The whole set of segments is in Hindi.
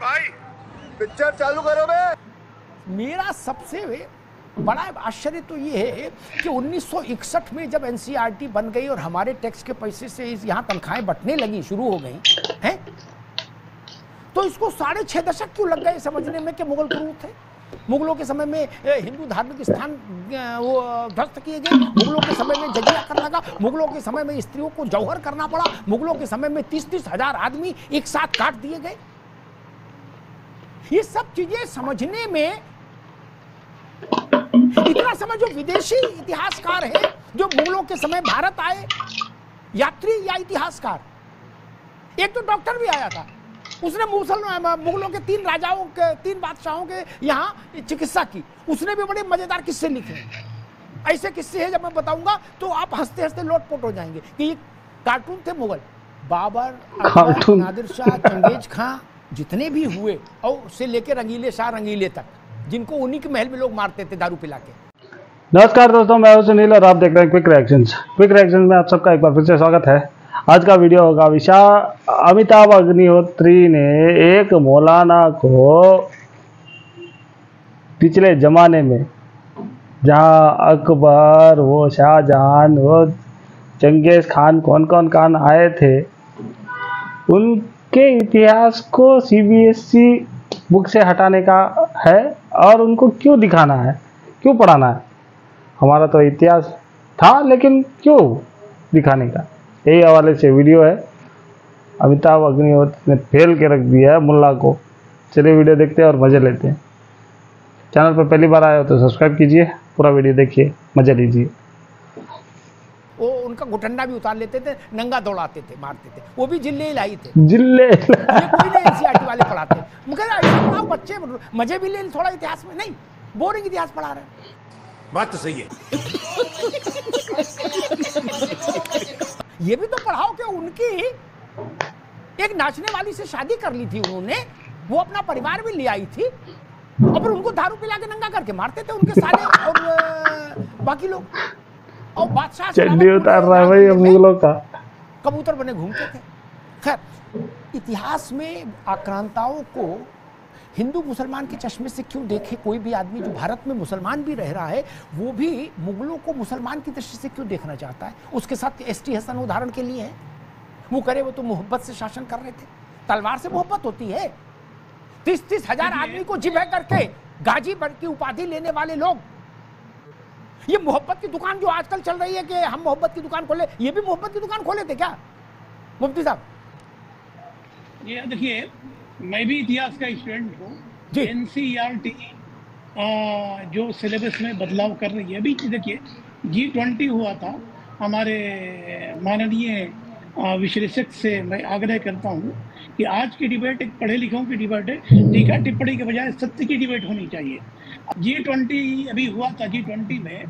भाई, पिक्चर चालू करो बे। मेरा सबसे बड़ा आश्चर्य तो ये है कि 1961 में जब एनसीईआरटी बन गई और हमारे टैक्स के पैसे से यहाँ तनख्वाहें बंटने लगी, शुरू हो गई हैं, तो इसको 6.5 दशक क्यों लग गए समझने में कि मुगल क्रूर थे। मुगलों के समय में हिंदू धार्मिक स्थान वो ध्वस्त किए गए, मुगलों के समय में जजिया कर लगा, मुगलों के समय में स्त्रियों को जौहर करना पड़ा, मुगलों के समय में 30-30 हजार आदमी एक साथ काट दिए गए। ये सब चीजें समझने में इतना समय, जो विदेशी इतिहासकार हैं जो मुगलों के समय भारत आए, यात्री या इतिहासकार, एक तो डॉक्टर भी आया था, उसने मुगलों के 3 राजाओं के 3 बादशाहों के यहाँ चिकित्सा की, उसने भी बड़े मजेदार किस्से लिखे। ऐसे किस्से हैं जब मैं बताऊंगा तो आप हंसते हंसते लोटपोट हो जाएंगे कि ये कार्टून थे मुगल। बाबर, अकबर, नादिर शाह, चंगेज खां, जितने भी हुए, और से लेकर रंगीले शाह रंगीले तक, जिनको उन्हीं के महल में लोग मारते थे दारू पिला के। नमस्कार दोस्तों, मैं हूं सुनील और आप देख रहे हैं क्विक रिएक्शंस में आप सबका एक बार फिर से स्वागत है। आज का वीडियो होगा अमिताभ अग्निहोत्री ने एक मौलाना को पिछले जमाने में, जहां अकबर, वो शाहजहां, वो चंगेज खान, कौन कौन आए थे, उनके इतिहास को सीबीएसई बुक से हटाने का है और उनको क्यों दिखाना है, क्यों पढ़ाना है। हमारा तो इतिहास था लेकिन क्यों दिखाने का, यही हवाले से वीडियो है। अमिताभ अग्निहोत्री ने फेल के रख दिया है मुल्ला को। चलिए वीडियो देखते हैं और मज़े लेते हैं। चैनल पर पहली बार आए हो तो सब्सक्राइब कीजिए, पूरा वीडियो देखिए, मज़े लीजिए। वो उनका घुटंडा भी उतार लेते थे, नंगा दौड़ाते थे, मारते थे, वो भी जिले लाई थे। जिले एनसीईआरटी वाले पढ़ाते, मगर ऐसा पढ़ाओ बच्चे मजे भी ले थोड़ा इतिहास में, नहीं बोरिंग इतिहास पढ़ा रहे हैं। बात तो सही है। ये भी तो पढ़ाओ कि उनकी एक नाचने वाली से शादी कर ली थी उन्होंने, वो अपना परिवार भी ले आई थी, और फिर उनको दारू पिला के नंगा करके मारते थे उनके साले और बाकी लोग, और बादशाह चड्डी उतार रहा है भाई मुगलों का, कबूतर बने घूमते थे। खैर, इतिहास में आक्रांताओं को हिंदू मुसलमान के चश्मे से क्यों देखे कोई भी आदमी जो भारत में मुसलमान भी रह रहा है, वो भी मुगलों को मुसलमान की दृष्टि से क्यों देखना चाहता है। उसके साथ एसटी हसन उदाहरण के लिए है, वो करे वो तो मोहब्बत से शासन कर रहे थे, तलवार से मोहब्बत होती है। 30-30 हजार आदमी को जिबह करके गाजी की उपाधि लेने वाले लोग, ये मोहब्बत की दुकान जो आजकल चल रही है कि हम मोहब्बत की दुकान खोले, ये भी मोहब्बत की दुकान खोले थे क्या मुफ्ती साहब? ये देखिए, मैं भी इतिहास का स्टूडेंट हूँ। एनसीईआरटी जो सिलेबस में बदलाव कर रही है, अभी देखिए G20 हुआ था, हमारे माननीय विश्लेषक से मैं आग्रह करता हूँ कि आज की डिबेट एक पढ़े लिखों की डिबेट है, टीका टिप्पणी के बजाय सत्य की डिबेट होनी चाहिए। G20 अभी हुआ था, G20 में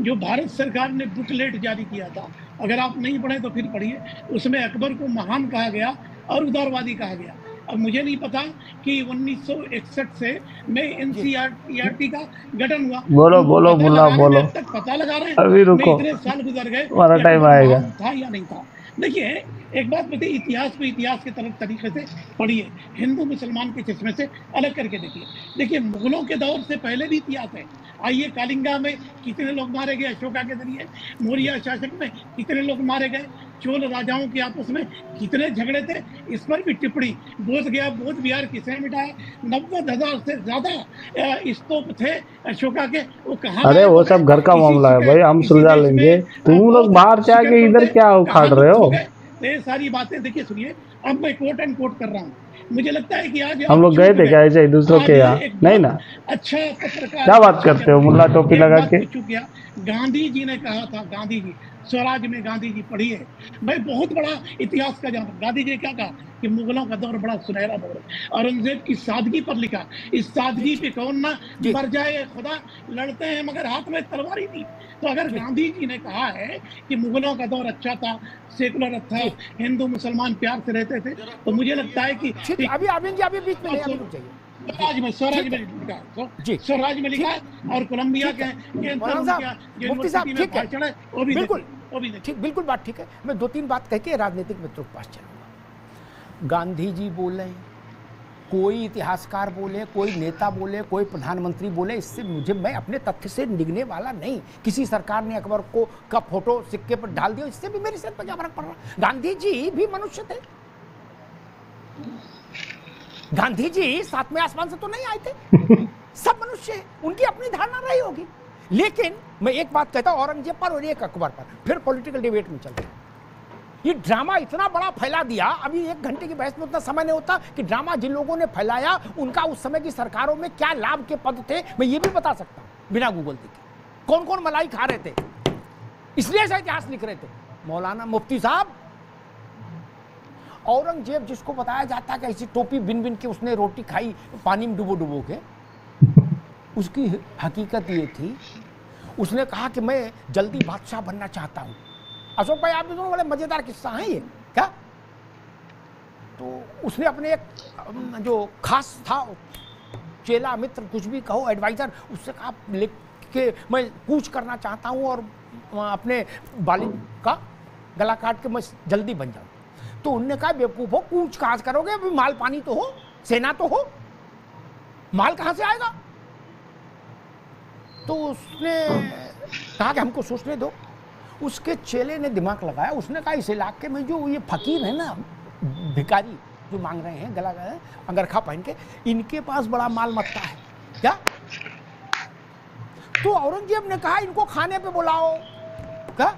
जो भारत सरकार ने बुकलेट जारी किया था, अगर आप नहीं पढ़े तो फिर पढ़िए, उसमें अकबर को महान कहा गया और उदारवादी कहा गया। अब मुझे नहीं पता कि 1961 से में एनसीईआरटी का गठन हुआ। बोलो मुल्ला बोलो, तक पता लगा रहे हैं, अभी रुको, इतने साल गुजर गए, हमारा टाइम आएगा, था या नहीं था। देखिए, एक बात बताइए, इतिहास को इतिहास के तरफ तरीके से पढ़िए, हिंदू मुसलमान के चश्मे से अलग करके देखिए। देखिए, मुगलों के दौर से पहले भी इतिहास है। आइए, कालिंगा में कितने लोग मारे गए अशोका के जरिए, मौर्य शासक में कितने लोग मारे गए, चोल राजाओं के आपस में कितने झगड़े थे, इस पर भी टिप्पणी। बोध बिहार किसने मिटाया, 90,000 से ज्यादा स्तूप थे अशोका के, वो कहाँ? अरे वो सब घर का मामला है भाई, हम सुलझा लेंगे, तुम लोग बाहर जाके इधर क्या उखाड़ रहे हो। ये सारी बातें देखिए, सुनिए, अब मैं कोट एंड कोट कर रहा हूँ। मुझे लगता है कि आज हम लोग गए थे क्या ऐसे दूसरों के यहाँ? नहीं ना, अच्छा पत्रकार, क्या बात करते हो मुल्ला टोपी लगा के। गांधी जी ने कहा था, गांधी जी स्वराज में गांधी जी पढ़िए, मैं बहुत बड़ा इतिहास का जानता। गांधी जी ने क्या कहा कि मुगलों का दौर बड़ा सुनहरा दौर है, औरंगजेब की सादगी पर लिखा, इस सादगी पे कौन ना मर जाए खुदा, लड़ते हैं मगर हाथ में तलवार ही नहीं। तो अगर गांधी जी ने कहा है कि मुगलों का दौर अच्छा था, सेकुलर था, हिंदू मुसलमान प्यार से रहते थे, तो मुझे लगता है कि अभी बीच में स्वराज में लिखा है, स्वराज में लिखा है, और कोलंबिया के मुफ्ती साहब ठीक है, बिल्कुल बात ठीक है। मैं 2-3 बात कह के राजनीतिक मित्रों के पास चलूंगा। गांधी जी बोले कोई इतिहासकार बोले, कोई नेता बोले, कोई प्रधानमंत्री बोले, इससे मैं अपने तथ्य से डिगने वाला नहीं। किसी सरकार ने अकबर को का फोटो सिक्के पर डाल दिया, इससे भी मेरे सिर पर क्या फर्क पड़ रहा। गांधी जी भी मनुष्य थे। गांधी जी सातवें आसमान से तो नहीं आए थे। सब मनुष्य हैं, उनकी अपनी धारणा रही होगी। लेकिन मैं एक बात कहता हूं औरंगजेब पर और एक अकबर पर, फिर पॉलिटिकल डिबेट में चलते हैं। ये ड्रामा इतना बड़ा फैला दिया, अभी 1 घंटे की बहस में उतना समय नहीं होता कि ड्रामा जिन लोगों ने फैलाया उनका उस समय की सरकारों में क्या लाभ के पद थे, मैं ये भी बता सकता हूं बिना गूगल देखे। कौन कौन मलाई खा रहे थे, इसलिए ऐसा इतिहास लिख रहे थे। मौलाना मुफ्ती साहब, औरंगजेब जिसको बताया जाता कि ऐसी टोपी बिन बिन के उसने रोटी खाई पानी में डुबो डुबो के, उसकी हकीकत ये थी, उसने कहा कि मैं जल्दी बादशाह बनना चाहता हूं। अशोक भाई, आप दोनों बड़े मजेदार किस्सा है ये क्या। तो उसने अपने एक जो खास था चेला मित्र कुछ भी कहो एडवाइजर, उससे कहा लिख के मैं कूच करना चाहता हूं और अपने बालिग का गला काट के मैं जल्दी बन जाऊं। तो उनने कहा बेवकूफ हो, कूच कहां से करोगे, अभी माल पानी तो हो, सेना तो हो, माल कहां से आएगा। तो उसने कहा कि हमको सोचने दो। उसके चेले ने दिमाग लगाया, उसने कहा इस इलाके में जो ये फकीर है ना, भिखारी जो मांग रहे हैं गला अंगरखा पहन के, इनके पास बड़ा माल मत्ता है क्या। तो औरंगजेब ने कहा इनको खाने पे बुलाओ। क्या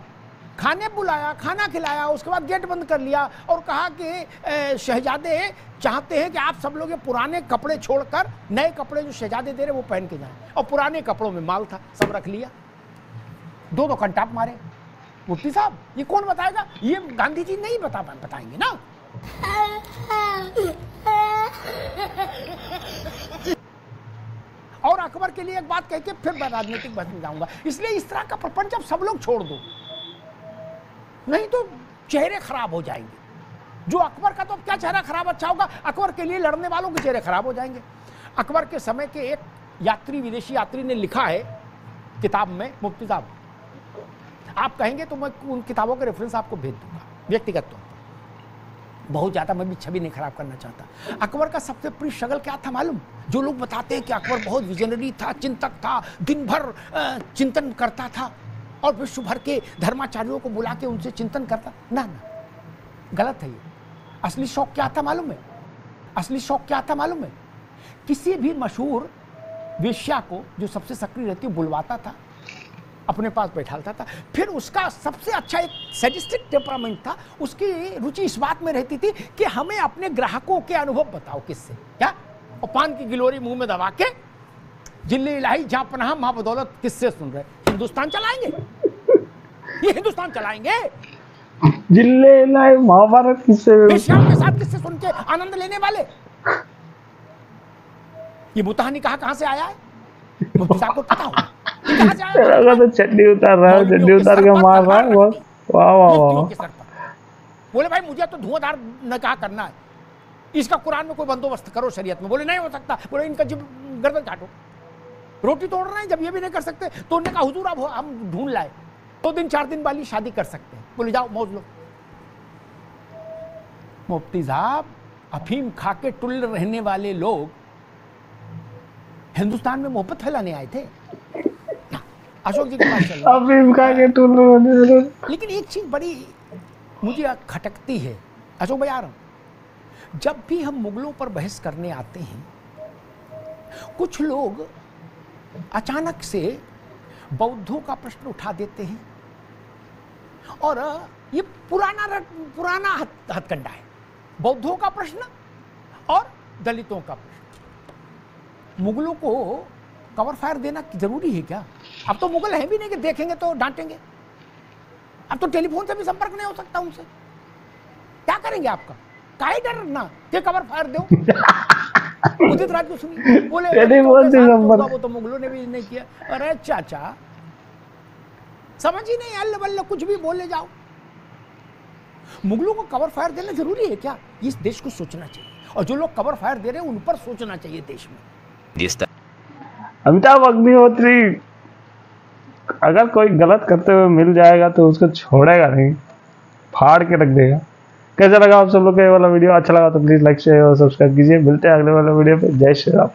खाने बुलाया, खाना खिलाया, उसके बाद गेट बंद कर लिया और कहा कि शहजादे चाहते हैं कि आप सब लोग ये पुराने कपड़े छोड़कर नए कपड़े जो शहजादे दे रहे वो पहन के जाएं। और पुराने कपड़ों में माल था, सब रख लिया। 2 कंटाप मारे। मुफ्ती साहब, ये कौन बताएगा, ये गांधी जी नहीं बताएंगे ना। और अकबर के लिए एक बात कह के फिर मैं राजनीतिक बहस में जाऊंगा। इसलिए इस तरह का प्रपंच अब सब लोग छोड़ दो, नहीं तो चेहरे खराब हो जाएंगे। जो अकबर का तो अब क्या चेहरा खराब अच्छा होगा, अकबर के लिए लड़ने वालों के चेहरे खराब हो जाएंगे। अकबर के समय के एक यात्री, विदेशी यात्री ने लिखा है किताब में, मुफ्ती साहब आप कहेंगे तो मैं उन किताबों के रेफरेंस आपको भेज दूंगा व्यक्तिगत तौर पर, बहुत ज़्यादा मैं भी छवि नहीं खराब करना चाहता। अकबर का सबसे प्रिय शगल क्या था मालूम। जो लोग बताते हैं कि अकबर बहुत विजनरी था, चिंतक था, दिन भर चिंतन करता था और विश्व भर के धर्माचार्यों को बुला के उनसे चिंतन करता, ना गलत है ये। असली शौक क्या था मालूम है, असली शौक क्या था मालूम है, किसी भी मशहूर वेश्या को जो सबसे सक्रिय रहती बुलवाता था, अपने पास बैठाता था। फिर उसका सबसे अच्छा एक सैडिस्टिक टेम्परामेंट था, उसकी रुचि इस बात में रहती थी कि हमें अपने ग्राहकों के अनुभव बताओ किससे, क्या, और पान की गिलोरी मुंह में दबा के जिल्ले इलाही जहां पनाह मां बदौलत किससे सुन रहे, हिंदुस्तान चलाएंगे, ये हिंदुस्तान चलाएंगे। जिल्ले इलाही महाभारत किससे, वेश्याओं के साथ किससे सुन के आनंद लेने वाले। ये मुताहनी कहां से आया है, मुफ्ती साहब को पता होगा कहां से आया। तो चड्डी उतार रहा है, चड्डी उतार के मार रहा है बस। वाह वाह वाह। बोले भाई मुझे तो धुआंधार निकाह करना है, इसका कुरान में कोई बंदोबस्त करो शरीयत में। बोले नहीं हो सकता। बोले इनका जब गर्दन काटो, रोटी तोड़ रहे हैं जब ये भी नहीं कर सकते तो उन्होंने कहा हुजूर अब हम ढूंढ लाए, 2 दिन 4 दिन वाली शादी कर सकते हैं। बोले जाओ मौज लो। मुफ्ती साहब, अफीम खा के टुल्ल रहने वाले लोग हिंदुस्तान में मोहब्बत फैलाने आए थे। अशोक जी के पास चलो। अफीम खा के टुल्ल रहने वाले। लेकिन एक चीज बड़ी मुझे खटकती है, अशोक भाई आ रहा हूं, जब भी हम मुगलों पर बहस करने आते हैं, कुछ लोग अचानक से बौद्धों का प्रश्न उठा देते हैं और ये पुराना हथकंडा है, बौद्धों का प्रश्न और दलितों का प्रश्न। मुगलों को कवर फायर देना जरूरी है क्या? अब तो मुगल हैं भी नहीं कि देखेंगे तो डांटेंगे। अब तो टेलीफोन से भी संपर्क नहीं हो सकता उनसे, क्या करेंगे आपका? काहे डर ना कि कवर फायर दो। उदित राज को सुनिए, बोले वो तो मुगलों ने भी नहीं किया। अरे चाचा समझ ही नहीं, अल्लाह बल्ला कुछ भी बोले जाओ। मुगलों को कवर फायर देना जरूरी है क्या? इस देश को सोचना चाहिए, और जो लोग कवर फायर दे रहे हैं उन पर सोचना चाहिए देश में। अमिताभ अग्निहोत्री अगर कोई गलत करते हुए मिल जाएगा तो उसको छोड़ेगा नहीं, फाड़ के रख देगा। कैसा लगा आप सब लोग को ये वाला वीडियो? अच्छा लगा तो प्लीज लाइक शेयर और सब्सक्राइब कीजिए। मिलते हैं अगले वाले वीडियो पे। जय श्री राम।